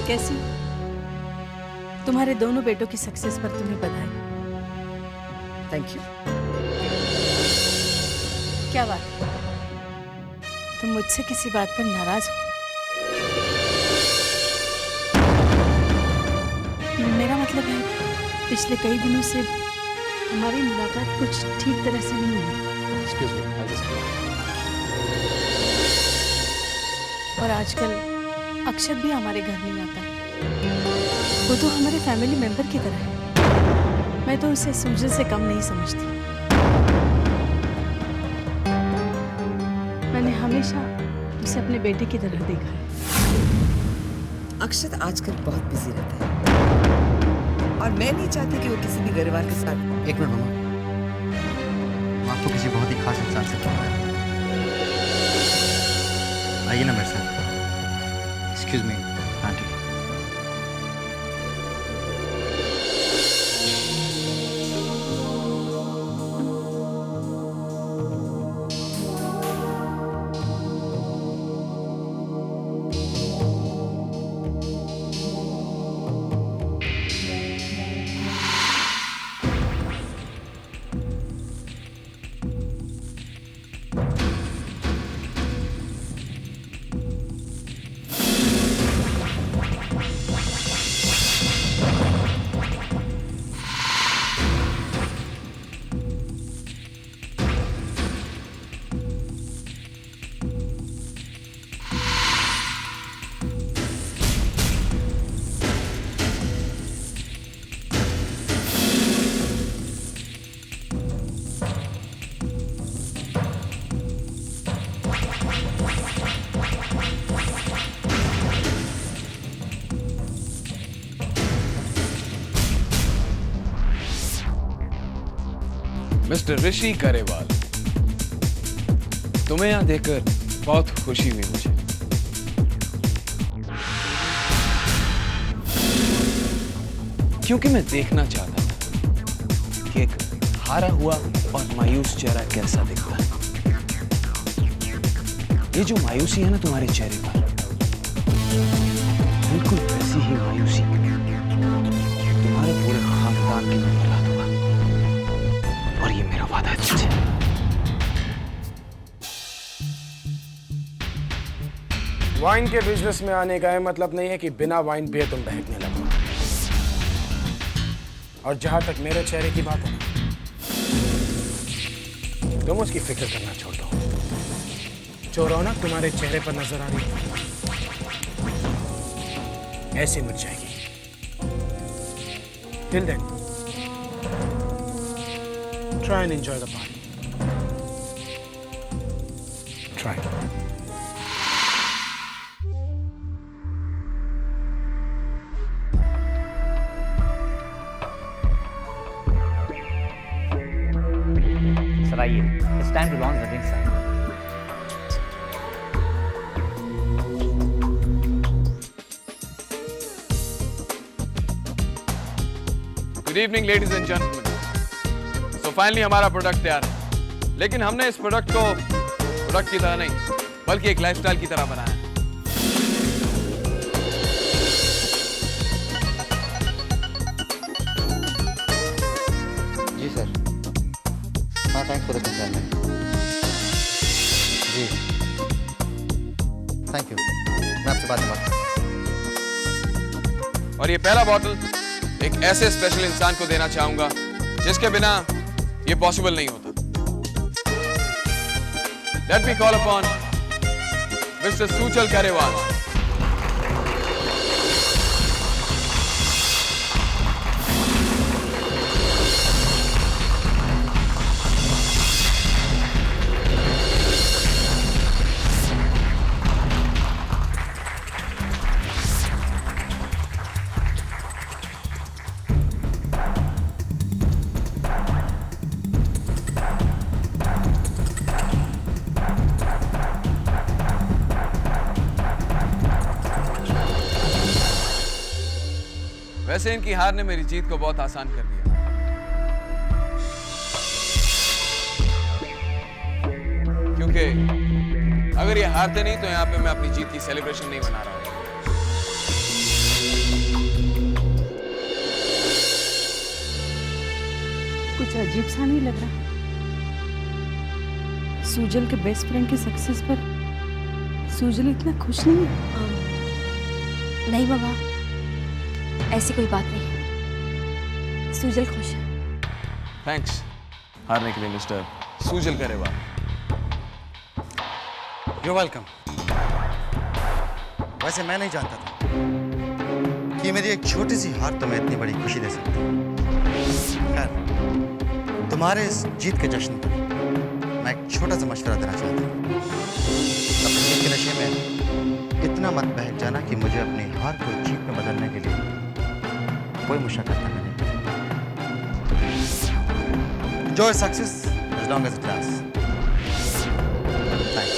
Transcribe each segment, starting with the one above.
कैसी? तुम्हारे दोनों बेटों की सक्सेस पर तुम्हें बधाई। Thank you. क्या बात, तुम मुझसे किसी बात पर नाराज हो? मेरा मतलब है, पिछले कई दिनों से हमारी मुलाकात कुछ ठीक तरह से नहीं हुई। Excuse me, I'll just go. और आजकल अक्षत भी हमारे घर नहीं आता है। वो तो हमारे फैमिली मेंबर की तरह है। मैं तो उसे सूजन से कम नहीं समझती। मैंने हमेशा उसे अपने बेटे की तरह देखा है। अक्षत आजकल बहुत बिजी रहता है और मैं नहीं चाहती कि वो किसी भी परिवार के साथ। एक मिनट मामा, आपको किसी बहुत ही खास इंसान से मिलना है। आइए ना मेरे साथ। Excuse me aunty. मिस्टर ऋषि करेवाल, तुम्हें यहां देखकर बहुत खुशी हुई मुझे। क्योंकि मैं देखना चाहता था कि एक हारा हुआ और मायूस चेहरा कैसा दिखता है। ये जो मायूसी है ना तुम्हारे चेहरे पर, बिल्कुल वैसी ही मायूसी तुम्हारे पूरे खानदान की मैं मिला दूंगा। और ये मेरा वादा है तुझसे। वाइन के बिजनेस में आने का मतलब नहीं है कि बिना वाइन पिए तुम बहकने लगो। और जहां तक मेरे चेहरे की बात है ना, तुम उसकी फिक्र करना छोड़ दो। जो रौनक तुम्हारे चेहरे पर नजर आ रही है ऐसी मिट जाएगी। Till then try and enjoy the party. Try. Sir आइए, it's time to launch the drink, sir. Good evening, ladies and gentlemen. तो फाइनली हमारा प्रोडक्ट तैयार है, लेकिन हमने इस प्रोडक्ट को प्रोडक्ट की तरह नहीं बल्कि एक लाइफस्टाइल की तरह बनाया है। जी सर। हाँ, थैंक्स फॉर द कंसर्न। जी थैंक यू, मैं आपसे बाद में बात करूँ। और ये पहला बॉटल एक ऐसे स्पेशल इंसान को देना चाहूंगा जिसके बिना ये पॉसिबल नहीं होता। Let me call upon Mr. सूचल करेवाल। वैसे इनकी हार ने मेरी जीत को बहुत आसान कर दिया। क्योंकि अगर ये हारते नहीं तो यहाँ पे मैं अपनी जीत की सेलिब्रेशन नहीं मना रहा हूँ। कुछ अजीब सा नहीं लग रहा? सूजल के बेस्ट फ्रेंड की सक्सेस पर सूजल इतना खुश नहीं है। नहीं बाबा, ऐसी कोई बात नहीं। सुजल खुश है। थैंक्स हारने के लिए mister Sujal Karewa. You welcome. वैसे मैं नहीं जानता था कि मेरी एक छोटी सी हार तुम्हें इतनी बड़ी खुशी दे सकती है। खैर, तुम्हारे इस जीत के जश्न पर मैं एक छोटा सा मशवरा देना चाहता हूँ। अपनी जीत के नशे में इतना मत बहक जाना कि मुझे अपनी हार को जीत में बदलने के लिए कोई मुशक्कत करना नहीं पड़े। Enjoy success as long as it lasts. Thanks.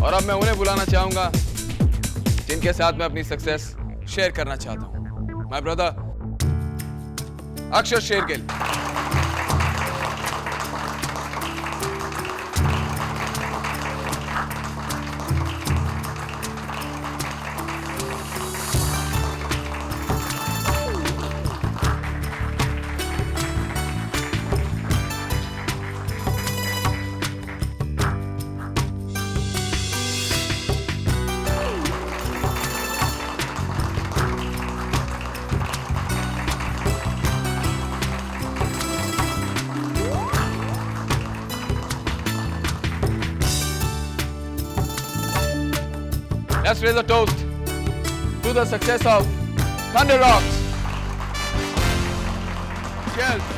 और अब मैं उन्हें बुलाना चाहूंगा जिनके साथ मैं अपनी सक्सेस शेयर करना चाहता हूं। माय ब्रदर अक्षर Shergill. Let's raise a toast to the success of Thunder Rocks. Cheers.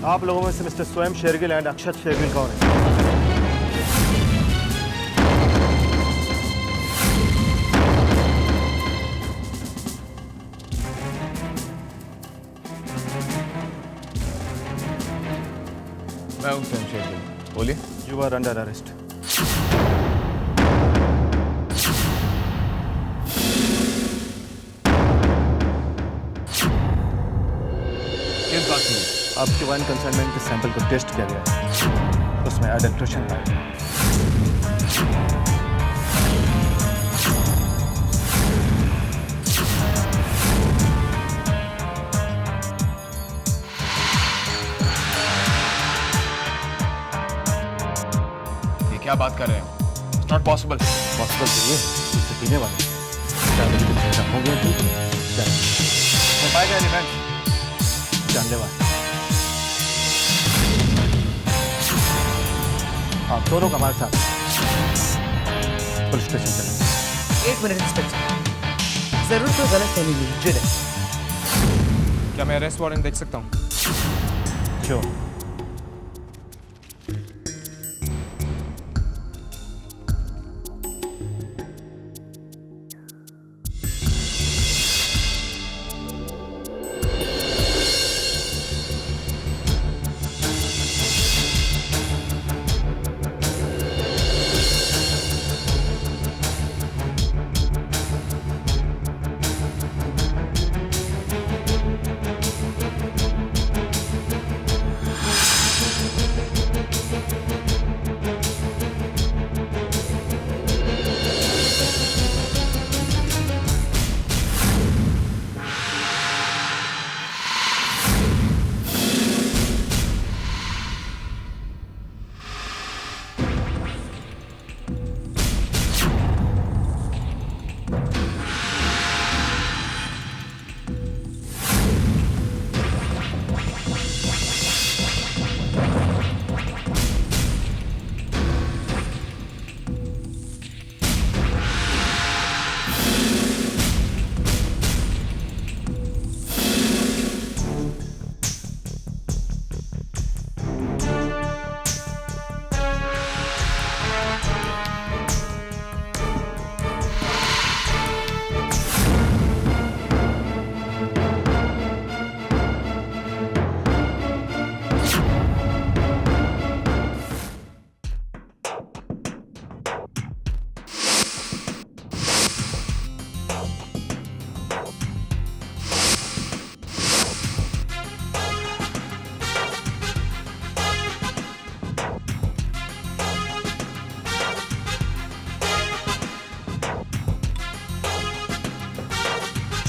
आप लोगों में से मिस्टर स्वयं शेरगिल एंड अक्षत शेरगिल कौन है? मैं हूं स्वयं शेरगिल। बोलिए। You are under arrest. किस बात की? आपके वाइन कंसाइनमेंट के सैंपल को टेस्ट किया गया है, उसमें एडल्ट्रेशन पाया गया। ये क्या बात कर रहे हैं? It's not possible. पॉसिबल चाहिए उससे पीने वाले क्या मुझे कुछ ऐसा हो गया क्या पाए गए एलिमेंट जानलेवा। आप दोनों का हमारे साथ पुलिस स्टेशन चलें। एक मिनट इंस्पेक्टर, जरूर कोई गलत फहमी हुई। जी नहीं। क्या मैं अरेस्ट वारंट देख सकता हूँ? श्योर।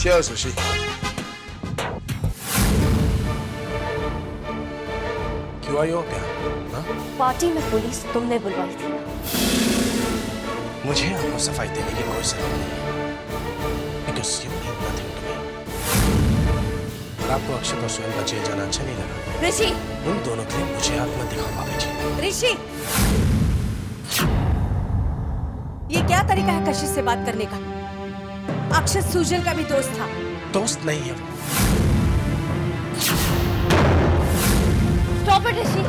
Cheers, ऋषि। क्यों आई हो क्या? हाँ? पार्टी में पुलिस तुमने बुलवाई थी। मुझे आपको सफाई देने की कोई जरूरत नहीं है, because you mean nothing to me। और आपको अक्षत और सुहेल का जेल जाना अच्छा नहीं लगा? ऋषि, उन दोनों के लिए मुझे आत्मा दिखाओ भाभी जी। ऋषि, ये क्या तरीका है कशिश से बात करने का? अक्षत सुजल का भी दोस्त था। दोस्त नहीं है वो। स्टॉप इट ऋषि।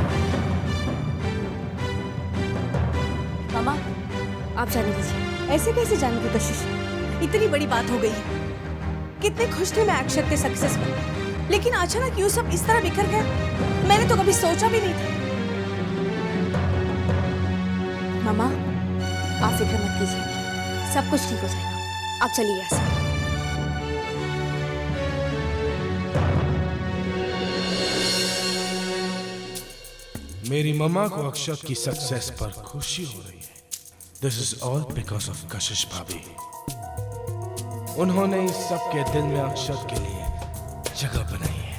मामा, आप जाने दीजिए। ऐसे कैसे जाने की कशिश? इतनी बड़ी बात हो गई है। कितने खुश थे मैं अक्षत के सक्सेस में, लेकिन अचानक यूं सब इस तरह बिखर गए। मैंने तो कभी सोचा भी नहीं था। मामा, आप फिक्र मत कीजिए, सब कुछ ठीक हो जाएगा। आप चलिए यहाँ से। मेरी मम्मा को अक्षत की सक्सेस पर खुशी हो रही है। This is all because of कशिश भाभी। उन्होंने इस सब के दिल में अक्षत के लिए जगह बनाई है।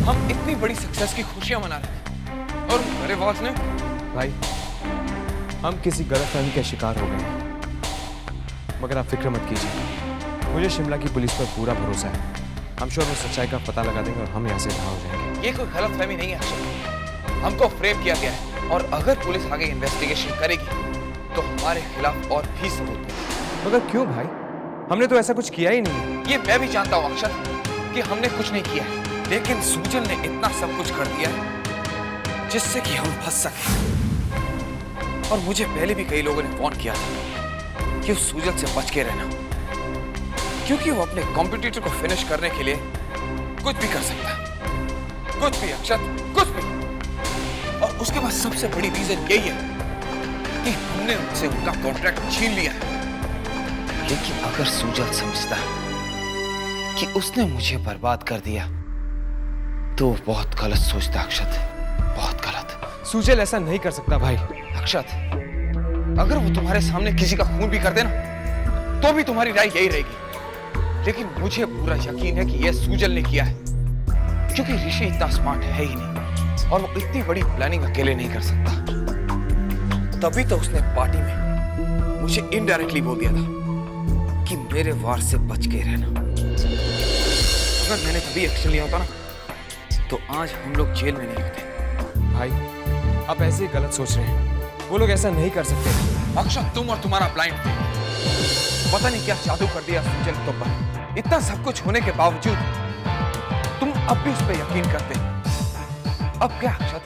हम इतनी बड़ी सक्सेस की खुशियां मना रहे हैं और मेरे बॉस ने भाई, हम किसी गलतफहमी के शिकार हो गए हैं, मगर आप फिक्र मत कीजिए। मुझे शिमला की पुलिस पर पूरा भरोसा है। हम श्योर वो सच्चाई का पता लगा देंगे और हम यहाँ से रहा हो जाएंगे। ये कोई गलतफहमी नहीं है अक्षय, हमको फ्रेम किया गया है और अगर पुलिस आगे इन्वेस्टिगेशन करेगी तो हमारे खिलाफ और भी सबूत मिलेंगे। मगर क्यों भाई? हमने तो ऐसा कुछ किया ही नहीं है। ये मैं भी जानता हूँ अक्षय कि हमने कुछ नहीं किया है, लेकिन सुजल ने इतना सब कुछ कर दिया है जिससे कि हम फंस सके। और मुझे पहले भी कई लोगों ने वार्न किया था कि उस सुजल से बच के रहना, क्योंकि वो अपने कॉम्पिटिटर को फिनिश करने के लिए कुछ भी कर सकता है। कुछ भी अक्षत, कुछ भी। और उसके बाद सबसे बड़ी रीजन यही है कि हमने उनसे उनका कॉन्ट्रैक्ट छीन लिया है। लेकिन अगर सुजल समझता है कि उसने मुझे बर्बाद कर दिया तो वो बहुत गलत सोचता है अक्षत, बहुत गलत। सुजल ऐसा नहीं कर सकता भाई। अक्षत, अगर वो तुम्हारे सामने किसी का खून भी कर देना तो भी तुम्हारी राय यही रहेगी। लेकिन मुझे पूरा यकीन है कि यह सुजल ने किया है, क्योंकि ऋषि इतना स्मार्ट है ही नहीं और वो इतनी बड़ी प्लानिंग अकेले नहीं कर सकता। तभी तो उसने पार्टी में मुझे इनडायरेक्टली बोल दिया था कि मेरे वार से बच के रहना। अगर मैंने तभी एक्शन लिया होता ना तो आज हम लोग जेल में नहीं होते। भाई, आप ऐसे ही गलत सोच रहे हैं। वो लोग ऐसा नहीं कर सकते। अक्षत, तुम और तुम्हारा ब्लाइंड पता नहीं क्या जादू कर दिया सुजल के ऊपर। इतना सब कुछ होने के बावजूद तुम अब भी उस पर यकीन करते। अब क्या अक्षत,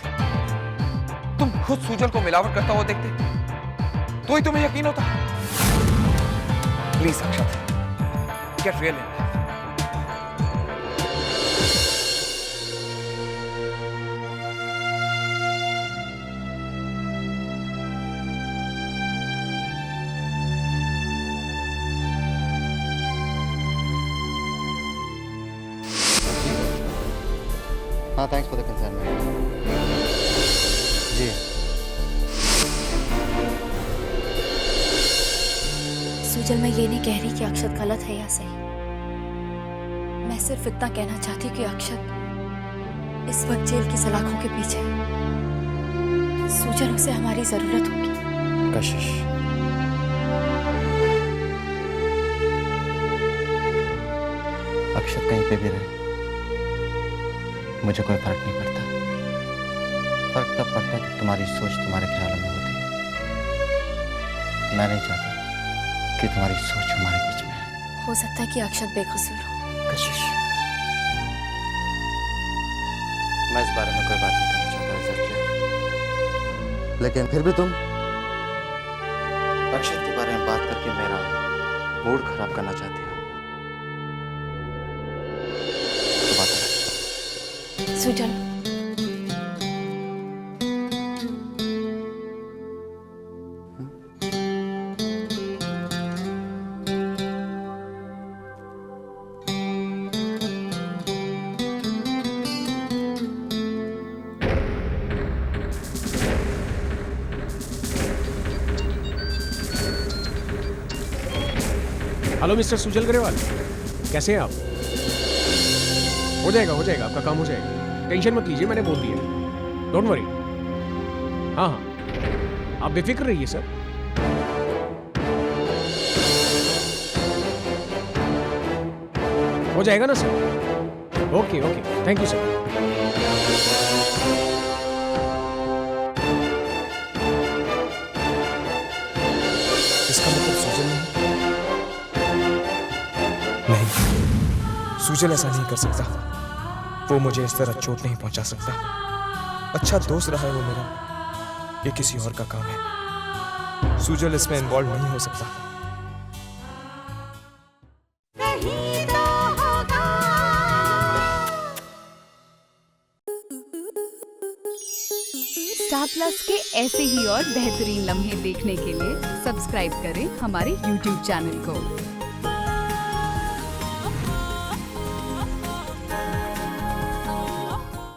तुम खुद सुजल को मिलावट करता हुआ देखते तो ही तुम्हें यकीन होता। Please Akshat, get real in life. हाँ, थैंक्स फॉर द कंसर्न जी। सुजल, मैं ये नहीं कह रही कि अक्षत गलत है या सही। मैं सिर्फ इतना कहना चाहती हूँ कि अक्षत इस वक्त जेल की सलाखों के पीछे है। सुजल, उसे हमारी जरूरत होगी। कशिश, अक्षत कहीं पे भी रहे, मुझे कोई फर्क नहीं पड़ता। फर्क तब पड़ता है कि तुम्हारी सोच तुम्हारे ख्यालों में होती है। मैं नहीं चाहता कि तुम्हारी सोच हमारे बीच में है। हो सकता है कि अक्षत बेकसूर हो। कशिश, मैं इस बारे में कोई बात नहीं करना चाहता, एग्जैक्टली। लेकिन फिर भी तुम अक्षत के बारे में बात करके मेरा मूड खराब करना चाहती हो। तो बात है। सुजल, हेलो मिस्टर सुजल ग्रेवाल, कैसे हैं आप? हो जाएगा, आपका काम हो जाएगा, टेंशन मत लीजिए, मैंने बोल दिया, डोंट वरी। हाँ हाँ, आप बेफिक्र रहिए सर। हो जाएगा ना sir? Okay okay, thank you sir. इसका मतलब सुजल नहीं, सुजल ऐसा नहीं कर सकता। वो मुझे इस तरह चोट नहीं पहुंचा सकता। अच्छा दोस्त रहा है वो मेरा, ये किसी और का काम है। सुजल इसमें इन्वॉल्व नहीं हो सकता। स्टार प्लस के ऐसे ही और बेहतरीन लम्हे देखने के लिए सब्सक्राइब करें हमारे YouTube चैनल को।